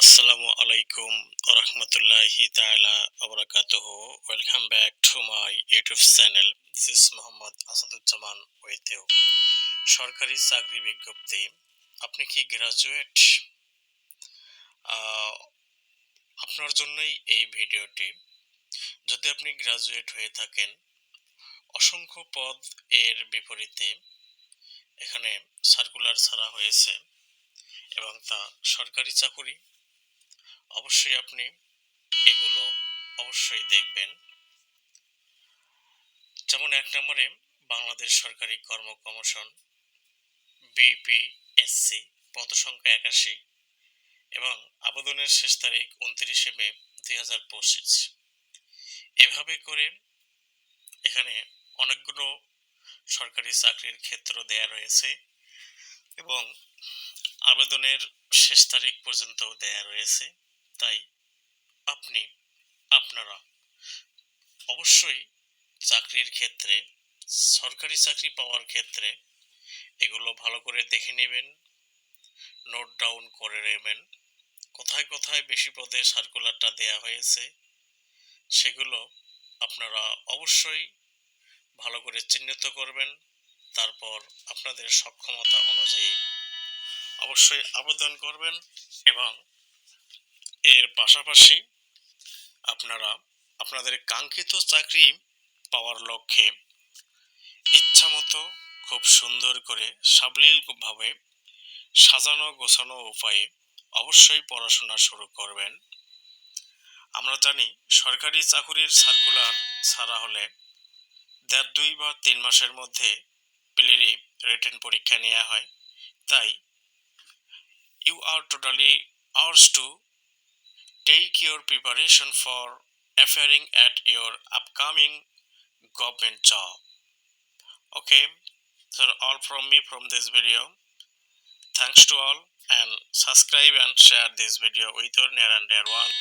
Assalamu alaikum warahmatullahi ta'ala wabarakatuh. Welcome back to my YouTube channel. This is Muhammad Asaduzzaman with you. সরকারি চাকরি বিজ্ঞপ্তি। আপনি কি graduate? আপনার জন্যই এই ভিডিওটি। যদি আপনি গ্রাজুয়েট হয়ে থাকেন, অসংখ্য পদ এর বিপরীতে এখানে সার্কুলার ছাড়া হয়েছে এবং তা সরকারি চাকুরি। অবশ্যই আপনি এগুলো অবশ্যই দেখবেন। যেমন ১ নম্বরে বাংলাদেশ সরকারি কর্ম কমিশন বিপিএসসি, পদসংখ্যা ৮১ এবং আবেদনের শেষ তারিখ ২৯শে মে ২০২৫। এভাবে করে এখানে অনেকগুলো সরকারি চাকরির ক্ষেত্র দেয়া রয়েছে এবং আবেদনের শেষ তারিখ পর্যন্ত দেয়া রয়েছে। তাই আপনারা অবশ্যই চাকরির ক্ষেত্রে, সরকারি চাকরি পাওয়ার ক্ষেত্রে এগুলো ভালো করে দেখে নেবেন, নোট ডাউন করে নেবেন। কোথায় কোথায় বেশি পদে সার্কুলারটা দেয়া হয়েছে সেগুলো আপনারা অবশ্যই ভালো করে চিহ্নিত করবেন। তারপর আপনাদের সক্ষমতা অনুযায়ী অবশ্যই আবেদন করবেন এবং এর পাশাপাশি আপনারা আপনাদের কাঙ্ক্ষিত চাকরি পাওয়ার লক্ষ্যে ইচ্ছামতো খুব সুন্দর করে সাবলীলভাবে সাজানো গোছানো উপায়ে অবশ্যই পড়াশোনা শুরু করবেন। আমরা জানি সরকারি চাকুরির সার্কুলার ছাড়া হলে ১.৫-২ বা ৩ মাসের মধ্যে প্রিলি রিটেন পরীক্ষা নেওয়া হয়। তাই you are totally urged to take your preparation for appearing at your upcoming government job. Okay, so all from me from this video. Thanks to all and subscribe and share this video with your near and dear one.